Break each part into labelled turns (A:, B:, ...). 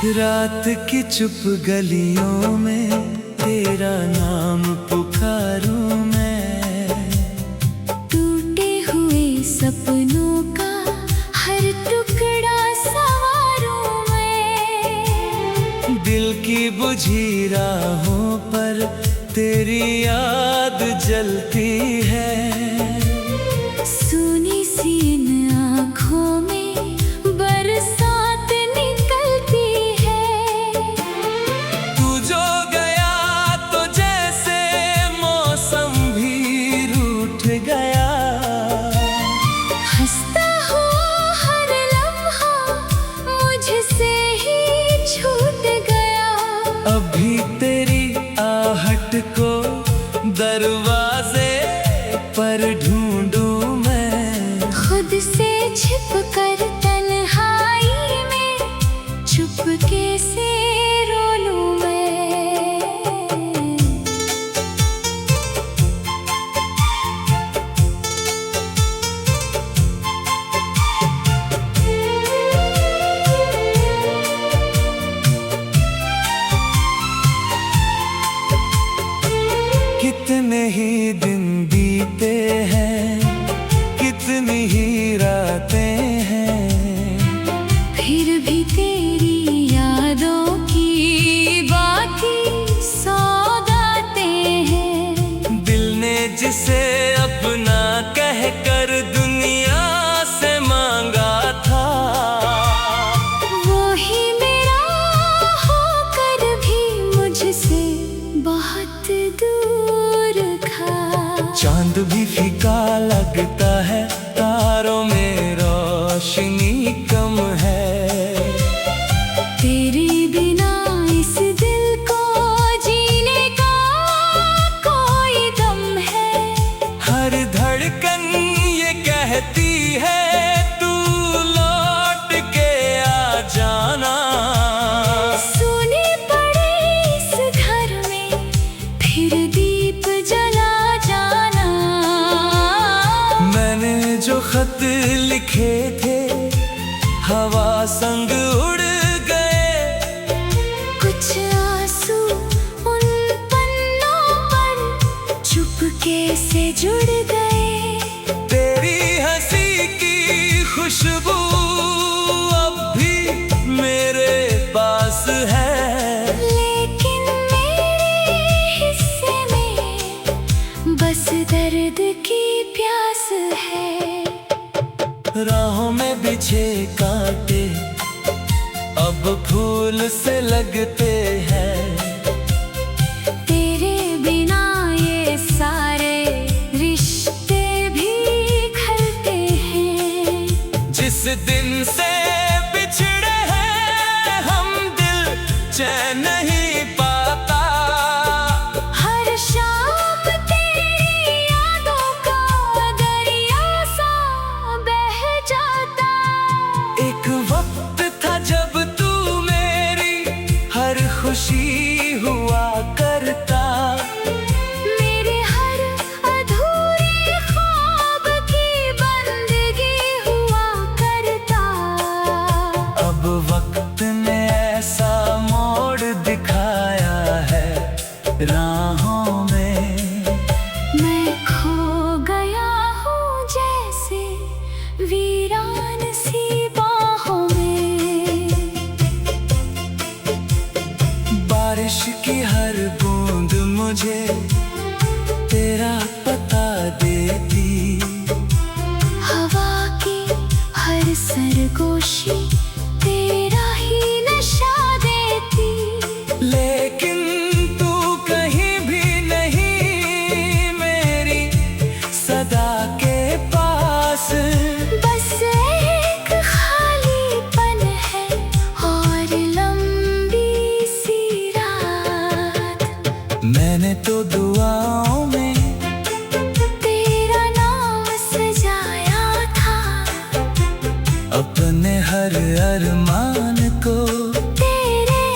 A: रात की चुप गलियों में तेरा नाम पुकारूं मैं।
B: टूटे हुए सपनों का हर टुकड़ा संवारूं मैं।
A: दिल की बुझी राहों पर तेरी याद जलती है।
B: सुनी सी इन आँखों में बरसात निकलती है।
A: तू जो गया तो जैसे मौसम भी रूठ गया।
B: हंसता हुआ हर लम्हा मुझसे ही छूट गया।
A: अभी तेरी आहट को दरवाजे पर ढूंढूं मैं।
B: खुद से छिप कर तन्हाई में चुपके से रो लूं मैं।
A: कितने ही दिन बीते हैं, कितनी ही रातें हैं,
B: फिर भी तेरी यादों की बाकी सौगातें हैं।
A: दिल ने जिसे अपना कहकर दुनिया से मांगा था,
B: वो ही मेरा होकर भी मुझसे बहुत दूर था।
A: चांद भी फीका लगता है, तारों में रोशनी कम है।
B: तेरे बिना इस दिल को जीने का कोई दम है।
A: हर धड़कन ये कहती है तू लौट के आ जाना।
B: सुने पड़े इस घर में फिर दीप जला जाना।
A: मैंने जो खत लिखे थे हवा संग उड़ गए।
B: कुछ आंसू उन पन्नों पर चुपके से जुड़ गए।
A: तेरी हंसी की खुशबू अब भी मेरे पास है।
B: लेकिन मेरे हिस्से में बस दर्द की प्यास है।
A: राहों में बिछे कांटे अब फूल से लगते हैं।
B: तेरे बिना ये सारे रिश्ते भी खलते हैं।
A: जिस दिन से बिछड़े हैं हम दिल चैन नहीं पाता।
B: हर शाम तेरी यादों का दरिया सा बह जाता।
A: एक वक्त था जब तू मेरी हर खुशी हुआ करता।
B: मेरे हर अधूरे ख्वाब की बंदगी हुआ करता।
A: अब वक्त ने ऐसा मोड़ दिखाया है राहों में।
B: मैं खो गया हूँ जैसे वीरान सी बाहों में।
A: बारिश की हर बूंद मुझे तेरा पता देती।
B: हवा की हर सरगोशी तेरा ही नशा देती।
A: लेकिन तू कहीं भी नहीं मेरी सदा के पास।
B: बस एक खालीपन है और लंबी सी रात।
A: मैंने तो दुआओं में
B: तेरा नाम सजाया था।
A: अपने हर अरमान को
B: तेरे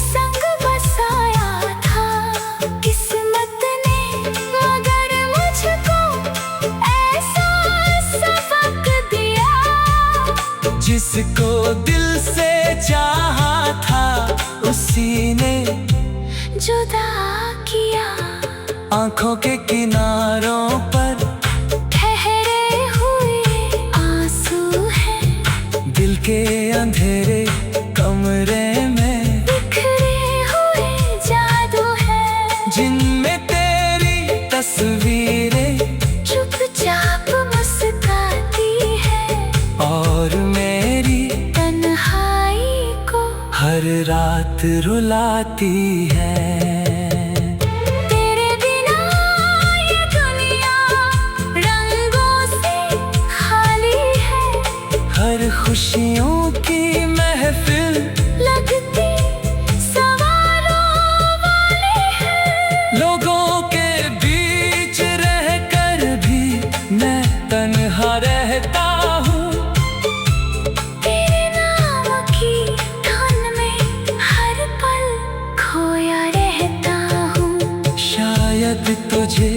B: संग बसाया था। किस्मत ने मगर मुझको ऐसा सबक दिया।
A: जिसको दिल से चाहा था उसी ने
B: जुदा किया।
A: आंखों के किनारों पर
B: ठहरे हुए आंसू हैं।
A: दिल के अंधेरे कमरे में
B: बिखरे हुए जादू है।
A: जिनमें तेरी तस्वीरें
B: चुपचाप मुस्काती है।
A: और मेरी
B: तन्हाई को
A: हर रात रुलाती है।
B: तेरे बिना ये दुनिया रंगों से खाली है।
A: हर खुशियों की महफिल
B: लगती सवालों वाली है।
A: लोगों के बीच रहकर भी मैं तन्हा रहता हूँ।
B: तेरे नाम की धुन में हर पल खोया रहता हूँ।
A: शायद तुझे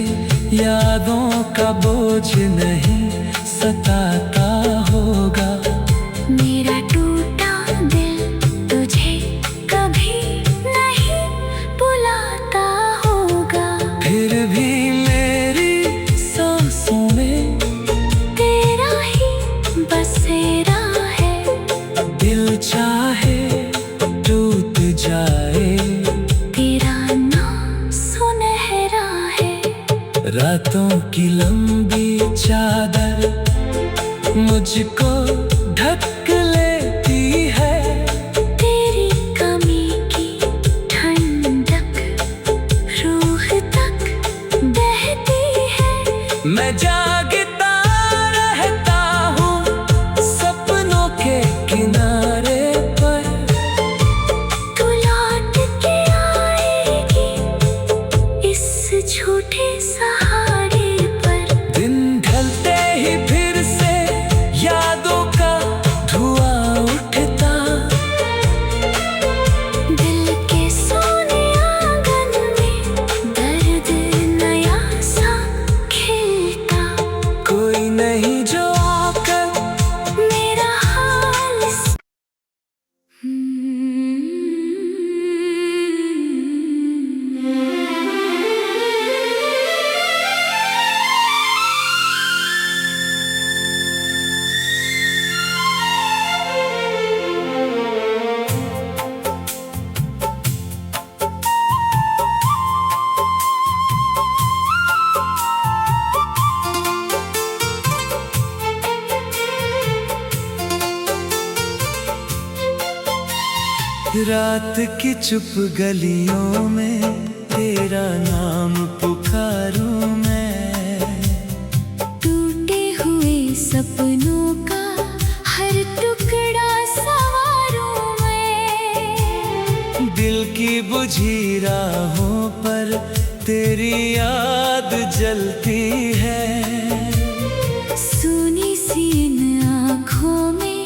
A: यादों का बोझ नहीं सताता होगा।
B: मेरा टूटा दिल तुझे कभी नहीं बुलाता होगा।
A: फिर भी मेरी सांसों में
B: तेरा ही बसेरा है।
A: दिल चाहे टूट जाए।
B: तेरा नाम सुनहरा है।
A: रातों की लंबी चादर मुझको ढक लेती है।
B: तेरी कमी की ठंडक रूह तक बहती है।
A: मैं जागता रहता हूँ सपनों के किनारे पर।
B: तू लौट के आएगी इस झूठे सहारे पर।
A: दिन ढलते ही फिर से यादों का धुआं उठता।
B: दिल के सोने आंगन में दर्द नया सा खिलता।
A: कोई नहीं जो आकर
B: मेरा हाल
A: रात की चुप गलियों में तेरा नाम पुकारूं मैं।
B: टूटे हुए सपनों का हर टुकड़ा संवारूं मैं।
A: दिल की बुझी राहों पर तेरी याद जलती है।
B: सुनी सी इन आँखों में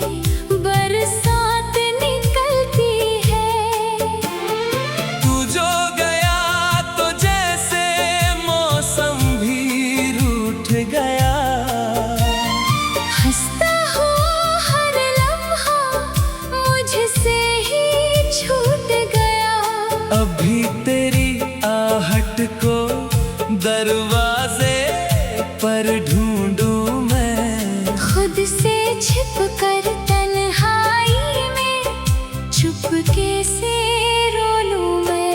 B: बरसात निकलती है।
A: तू जो गया तो जैसे मौसम भी रूठ गया।
B: हंसता हूँ हर लम्हा मुझसे ही छूट गया।
A: अभी तेरी आहट को दरवाजे पर ढूंढूं मैं।
B: खुद से छिप कर तन्हाई में चुपके से रो लूं मैं।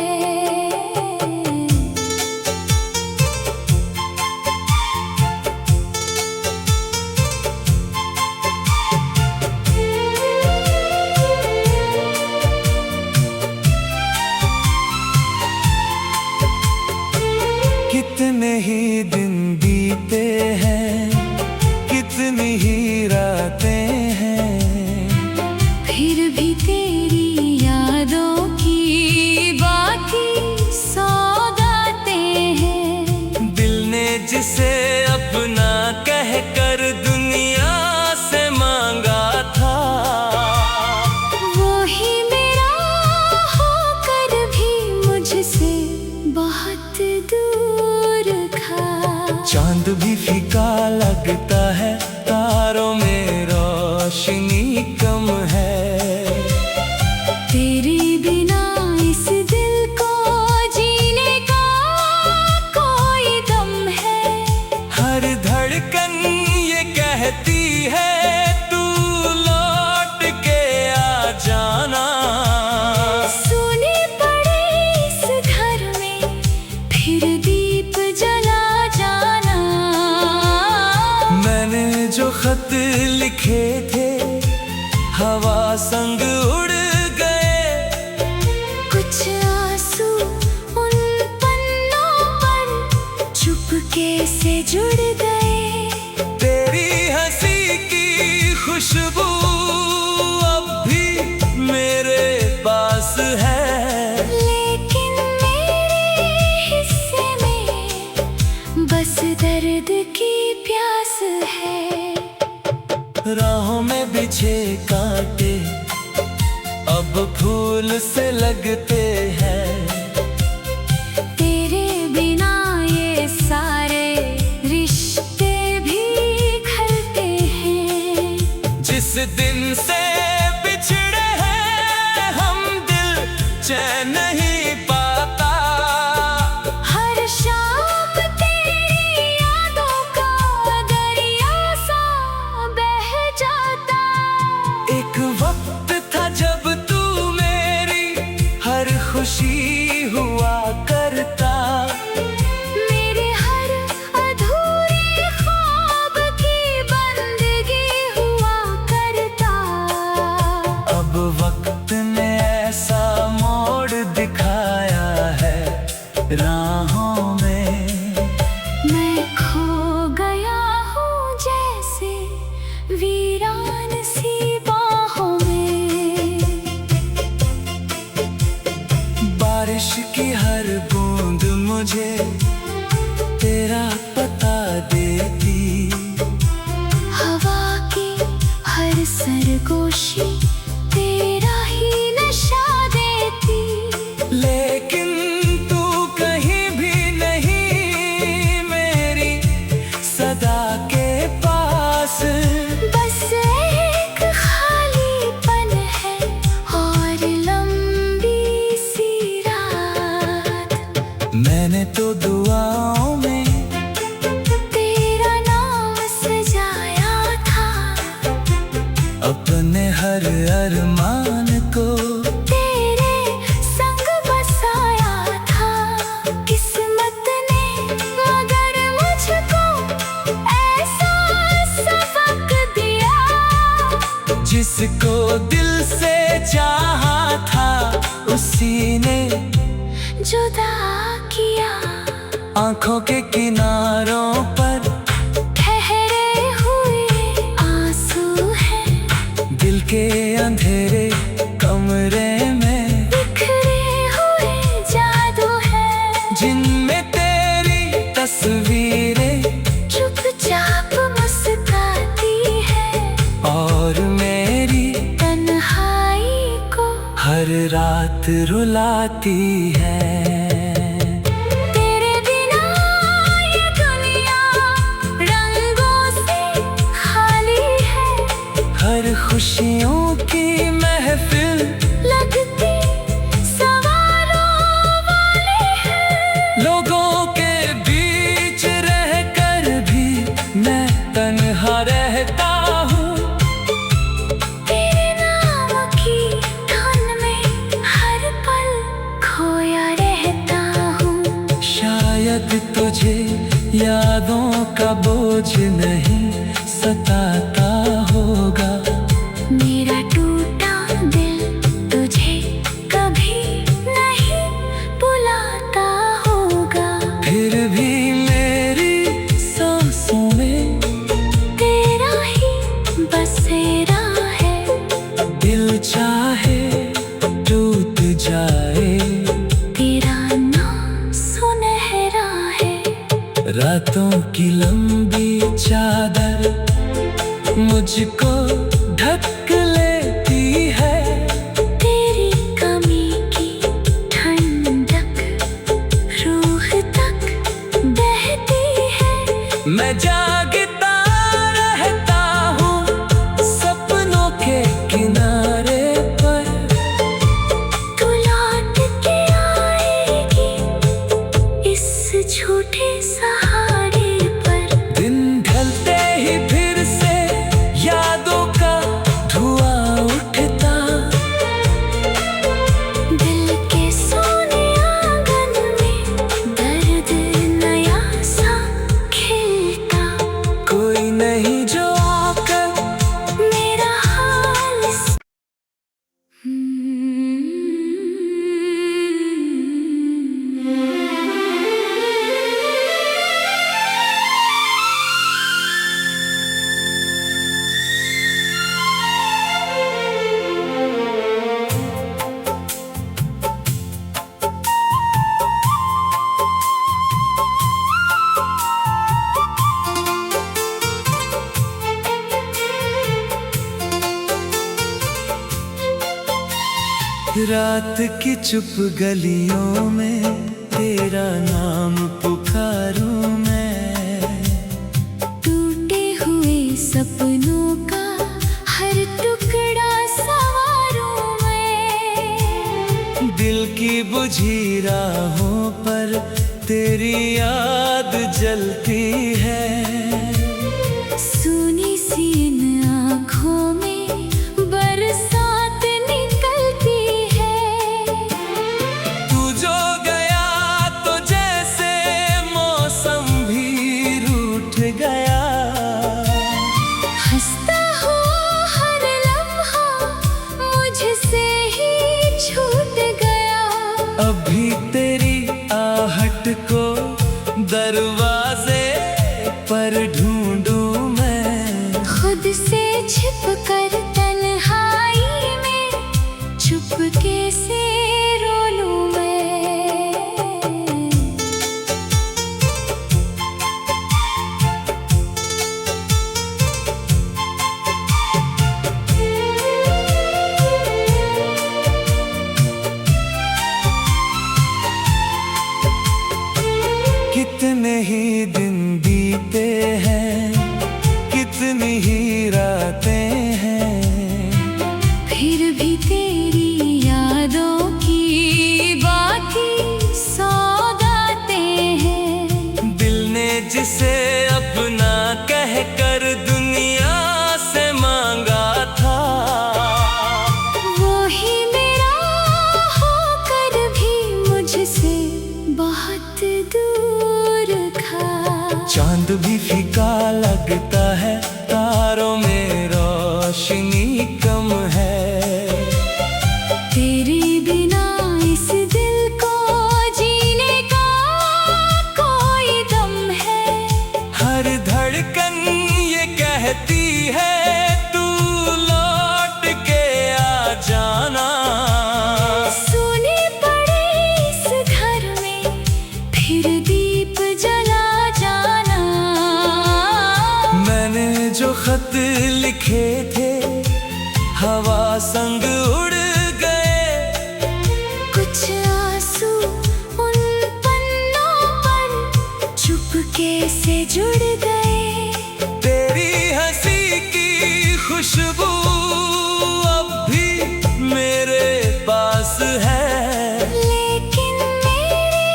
A: कितने ही दिन बीते हैं, कितनी ही रातें हैं।
B: फिर भी तेरी यादों की बाकी सौगातें हैं।
A: दिल ने जिसे अपना कहकर दुनिया से मांगा था,
B: वो ही मेरा होकर भी मुझसे बहुत दूर था।
A: चांद भी फीका लगता है, तारों में रोशनी कम है। पीछे कांटे अब फूल से लगते हैं।
B: तेरे बिना ये सारे रिश्ते भी खलते हैं।
A: जिस दिन से बिछड़े हैं हम दिल चैन नहीं पाता।
B: हर शाम तेरी यादों का दरिया सा बह जाता।
A: एक वक्त था जब तू मेरी हर खुशी हुआ करता।
B: मेरे हर अधूरे ख्वाब की बंदगी हुआ करता।
A: अब वक्त ने ऐसा मोड़ दिखाया है राहों में।
B: मैं खो गया हूँ जैसे वीरान सी बाहों में।
A: बारिश की हर बूंद मुझे तेरा पता देती।
B: हवा की हर सरगोशी तेरा ही नशा देती।
A: लेकिन तू कहीं भी नहीं मेरी सदा के पास।
B: बस एक खालीपन है और लंबी सी रात।
A: मैंने तो दुआओं में
B: तेरा नाम सजाया था।
A: अपने हर अरमान को
B: तेरे संग बसाया था। किस्मत ने मगर मुझको ऐसा सबक दिया।
A: जिसको दिल से चाहा था उसी ने
B: जुदा किया।
A: आंखों के किनारों पर
B: ठहरे हुए आंसू हैं।
A: दिल के अंधेरे कमरे में
B: बिखरे हुए जादू है।
A: जिनमें तेरी तस्वीरें
B: चुपचाप मुस्कुराती है।
A: और मेरी
B: तन्हाई को
A: हर रात रुलाती है।
B: तेरे बिना ये दुनिया रंगों से खाली है।
A: हर खुशियों की महफिल
B: लगती सवालों वाली है।
A: लोगों के बीच रहकर भी मैं तन्हा रहता हूँ।
B: तेरे नाम की धुन में हर पल खोया रहता हूँ।
A: शायद तुझे यादों का बोझ नहीं सताता होगा।
B: मेरा टूटा दिल तुझे कभी नहीं बुलाता होगा।
A: फिर भी मेरी सांसों में
B: तेरा ही बसेरा है।
A: दिल चाहे टूट जाए।
B: तेरा नाम सुनहरा है।
A: रातों की लंबी चादर मुझको ढक लेती है।
B: तेरी कमी की ठंडक रूह तक बहती है।
A: मैं जागता रहता हूँ सपनों के किनारे पर।
B: तू लौट के आएगी इस झूठे सहारे पर।
A: दिन ढलते ही फिर से यादों रात की चुप गलियों में तेरा नाम पुकारूं मैं।
B: टूटे हुए सपनों का हर टुकड़ा संवारूं मैं।
A: दिल की बुझी राहों पर तेरी याद जलती है।
B: सुनी सी इन आँखों में बरसात निकलती है।
A: तू जो गया तो जैसे मौसम भी रूठ गया।
B: हंसता हुआ हर लम्हा मुझसे ही छूट गया।
A: अभी तेरी आहट को दरवाजे पर ढूंढूं मैं।
B: खुद से छिपकर तन्हाई में चुपके से रो लूं मैं।
A: कितने ही दिन बीते हैं, कितनी ही रातें हैं,
B: फिर भी तेरी यादों की बाकी सौगातें हैं।
A: दिल ने जिसे अपना कहकर दुनिया से मांगा था,
B: वो ही मेरा होकर भी मुझसे बहुत दूर था।
A: चांद भी फीका लगता है, तारों में रोशनी कम है।
B: तेरे बिना इस दिल को जीने का कोई दम है।
A: हर धड़कन ये कहती है तू लौट के आ जाना।
B: सोने पड़े इस घर में फिर दीप जला जाना।
A: मैंने जो खत लिखे थे हवा संग उड़ गए।
B: कुछ आंसू उन पन्नों पर चुपके से जुड़ गए।
A: तेरी हंसी की खुशबू अब भी मेरे पास है।
B: लेकिन मेरे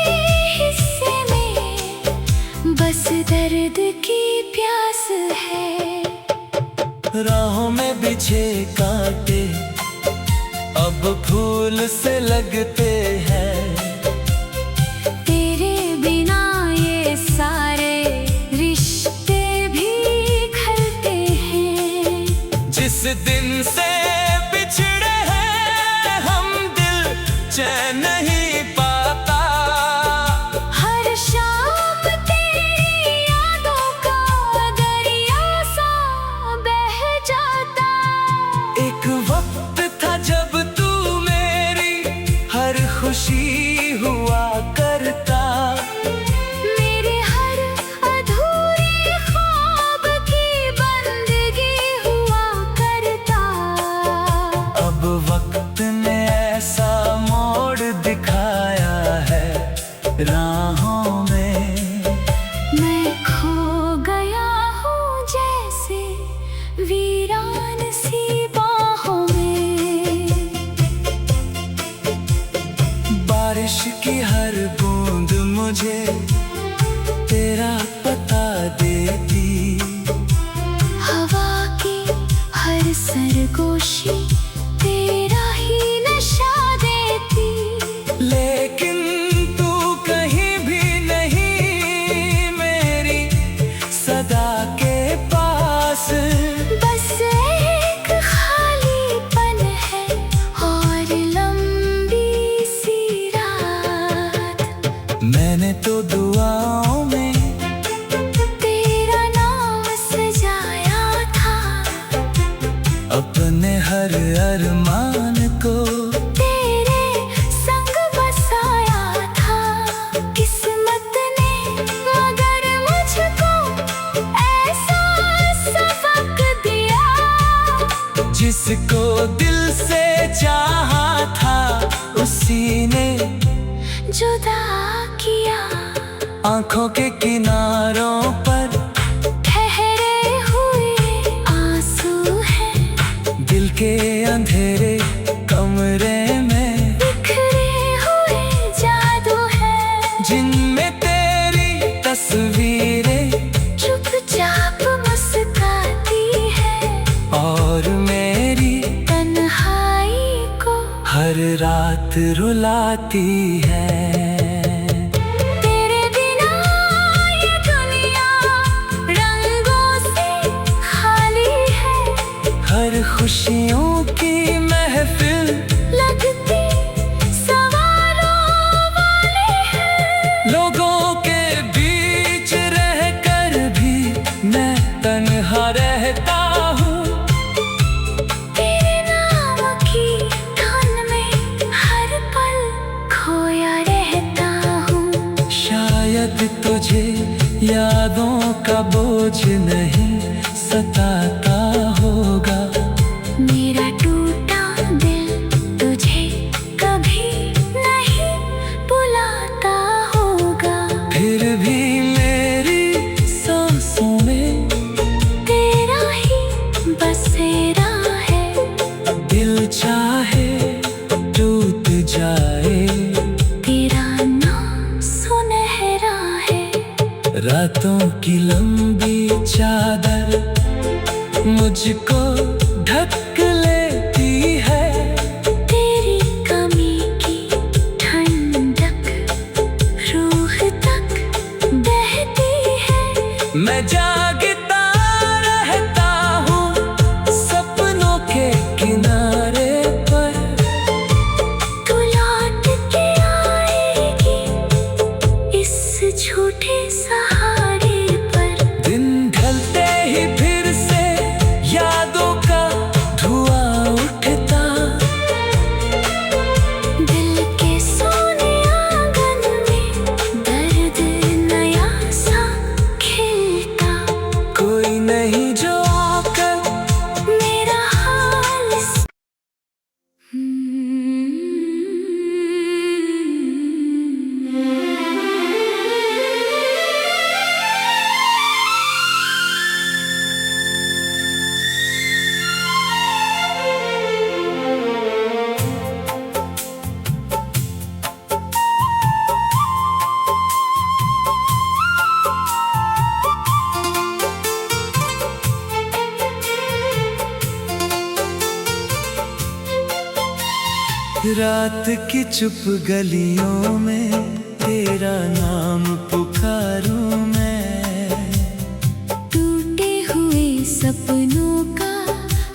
B: हिस्से में बस दर्द की प्यास है।
A: राहों में बिछे कांटे अब फूल से लगते हैं।
B: तेरे बिना ये सारे रिश्ते भी खलते हैं।
A: जिस दिन से बिछड़े हैं हम दिल चैन नहीं पाता।
B: हर शाम तेरी यादों का दरिया सा बह जाता।
A: एक वक्त था जब तू मेरी हर खुशी हुआ करता।
B: मेरे हर अधूरे ख्वाब की बंदगी हुआ करता।
A: अब वक्त ने ऐसा मोड़ दिखाया है राहों में।
B: मैं खो गया हूँ जैसे वीरान सी बाहों में।
A: बारिश की हर बूंद मुझे तेरा पता देती।
B: हवा की हर सरगोशी तेरा ही नशा देती।
A: लेकिन तू कहीं भी नहीं मेरी सदा के पास।
B: बस एक खालीपन है और लंबी सी रात।
A: मैंने तो दुआओं में
B: तेरा नाम सजाया था।
A: अपने हर अरमान को
B: तेरे संग बसाया था। किस्मत ने मगर मुझको ऐसा सबक दिया।
A: जिसको दिल से चाहा था
B: जुदा किया।
A: आंखों के किनारों पर
B: ठहरे हुए आंसू हैं।
A: दिल के अंधेरे कमरे में
B: बिखरे हुए जादू है।
A: जिनमें तेरी तस्वीरें
B: चुपचाप मुस्काती है।
A: और मेरी
B: तन्हाई को
A: हर रात रुलाती है।
B: तेरे बिना ये दुनिया रंगों से खाली है।
A: हर खुशियों की महफिल
B: लगती सवालों वाली है।
A: लोगों के बीच रहकर भी मैं तन्हा रहता हूँ।
B: तेरे नाम की धुन में हर पल खोया रहता हूँ।
A: शायद तुझे यादों का बोझ नहीं सताता होगा।
B: मेरा टूटा दिल तुझे कभी नहीं बुलाता होगा।
A: फिर भी मेरी सांसों में
B: तेरा ही बसेरा है।
A: दिल चाहे टूट जाए।
B: तेरा नाम सुनहरा है।
A: रातों की लंबी चादर मुझको ढक लेती है।
B: तेरी कमी की ठंडक रूह तक बहती है।
A: मैं जागता रहता हूँ सपनों के किनारे पर।
B: तू लौट के आएगी इस झूठे सहारे पर।
A: दिन ढलते ही फिर से यादों का धुआं उठता।
B: दिल के सोने आंगन में दर्द नया सा खिलता।
A: कोई नहीं जो आकर
B: मेरा हाल
A: रात की चुप गलियों में तेरा नाम पुकारूं मैं।
B: टूटे हुए सपनों का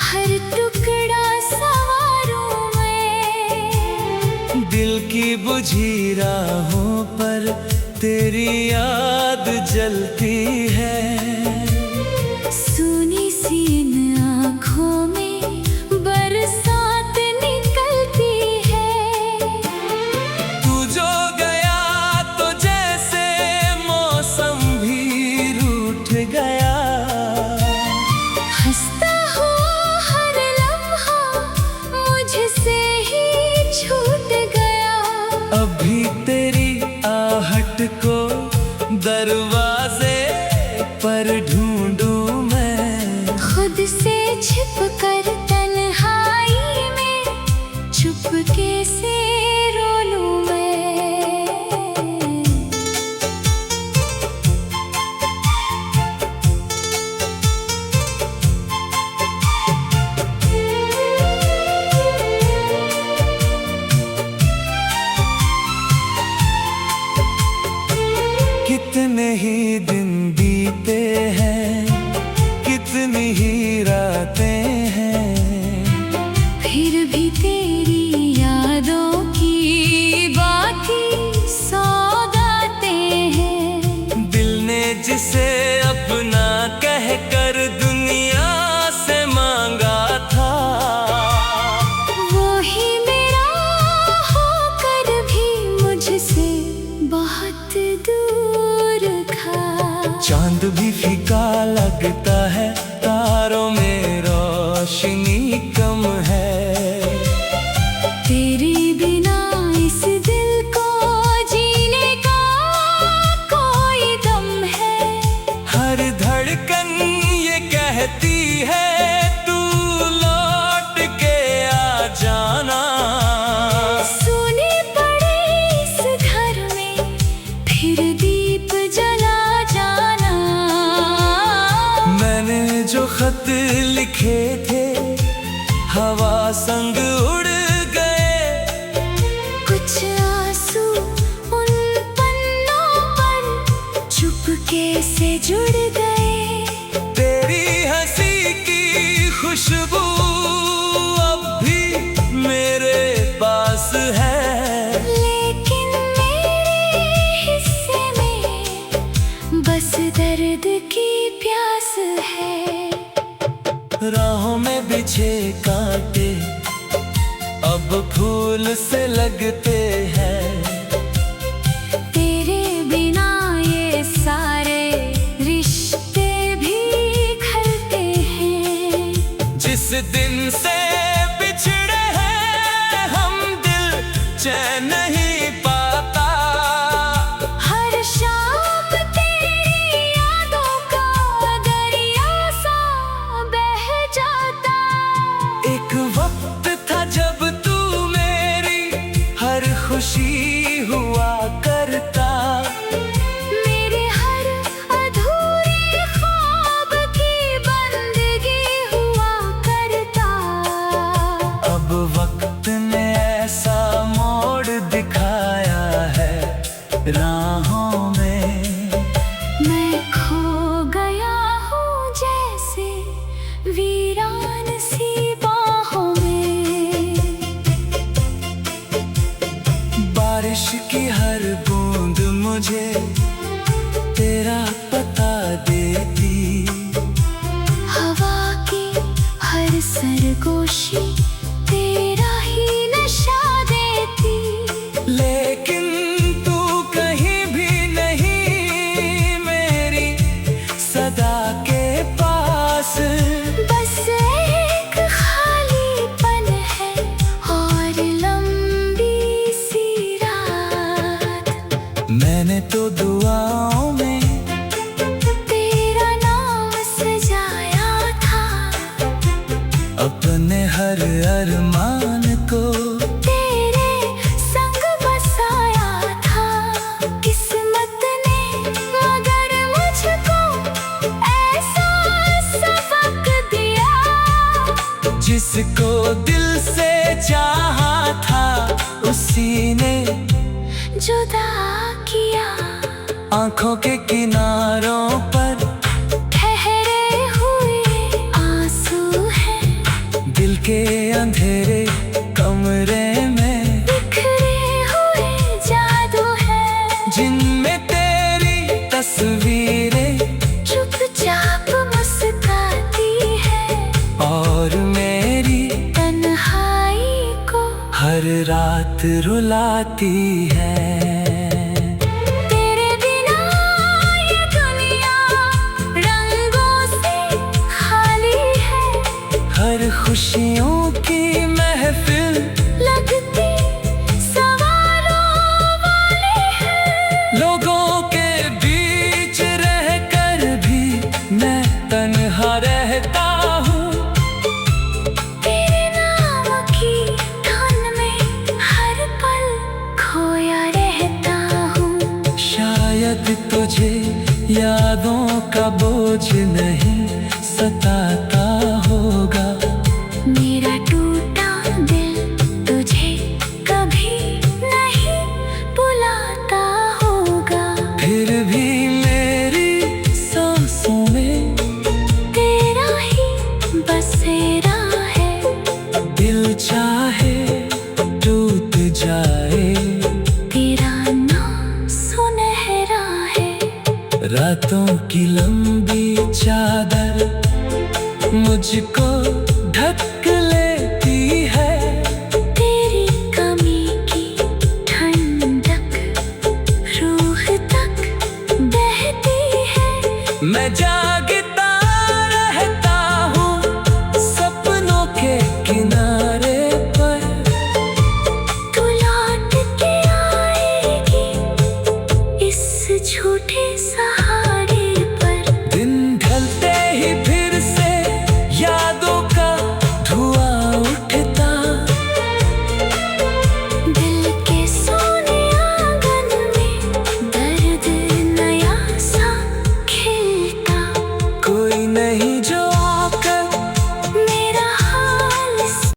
B: हर टुकड़ा संवारूं मैं।
A: दिल की बुझी राहों पर तेरी याद जलती है।
B: सुनी सी इन आँखों में बरसात निकलती है।
A: तू जो गया तो जैसे मौसम भी रूठ गया।
B: हंसता हुआ हर लम्हा मुझसे ही छूट गया।
A: अभी तेरी आहट को दरवाजे पर ढूंढूं मैं।
B: खुद से छिप कर तन्हाई में चुपके से रो लूं मैं।
A: कितने ही दिन बीते हैं, कितनी ही रातें हैं।
B: फिर भी तेरी यादों की बाकी सौगातें हैं।
A: दिल ने जिसे अपना कहकर दुनिया से मांगा था,
B: वो ही मेरा होकर भी मुझसे बहुत दूर था।
A: चांद भी फीका लगता है, तारों में रोशनी कम है।
B: तेरे बिना इस दिल को जी
A: मुझे कांटे अब फूल से लगते हैं।
B: तेरे बिना ये सारे रिश्ते भी खलते हैं।
A: जिस दिन से बिछड़े हैं हम, दिल चैन नहीं पाता।
B: हर शाम तेरी यादों का दरिया सा बह जाता।
A: एक वक्त था जब तू मेरी हर खुशी हुआ करता।
B: मेरे हर अधूरे ख्वाब की बंदगी हुआ करता।
A: अब वक्त ने ऐसा मोड़ दिखाया है राहों में,
B: मैं खो गया हूँ जैसे वीरान सी बाहों में।
A: बारिश की हर बूंद मुझे तेरा पता देती।
B: हवा की हर सरगोशी तेरा ही नशा देती।
A: लेकिन तू कहीं भी नहीं मेरी सदा के पास।
B: बस एक खालीपन है और लंबी सी रात।
A: मैंने तो दुआओं में
B: तेरा नाम सजाया था।
A: अपने हर अरमान को
B: तेरे संग बसाया था। किस्मत ने मगर मुझको ऐसा सबक दिया।
A: जिसको दिल से चाहा था उसी ने
B: जुदा किया।
A: आंखों के किनारों पर
B: ठहरे हुए आंसू हैं।
A: दिल के अंधेरे कमरे में
B: बिखरे हुए जादू है।
A: जिनमें तेरी तस्वीरें
B: चुपचाप मुस्काती है
A: और मेरी
B: तन्हाई को
A: हर रात रुलाती है।
B: तेरे बिना ये दुनिया रंगों से खाली है।
A: हर खुशियों की महफिल
B: लगती सवालों वाली है।
A: लोगों के बीच रहकर भी मैं तन्हा रहता हूँ।
B: तेरे नाम की धुन में हर पल खोया रहता हूँ।
A: शायद तुझे यादों का बोझ नहीं सताता होगा।
B: मेरा टूटा दिल तुझे कभी नहीं बुलाता होगा।
A: फिर भी मेरी सांसों में
B: तेरा ही बसेरा है।
A: दिल चाहे टूट जाए,
B: तेरा नाम सुनहरा है।
A: रातों की लंबी चादर मुझको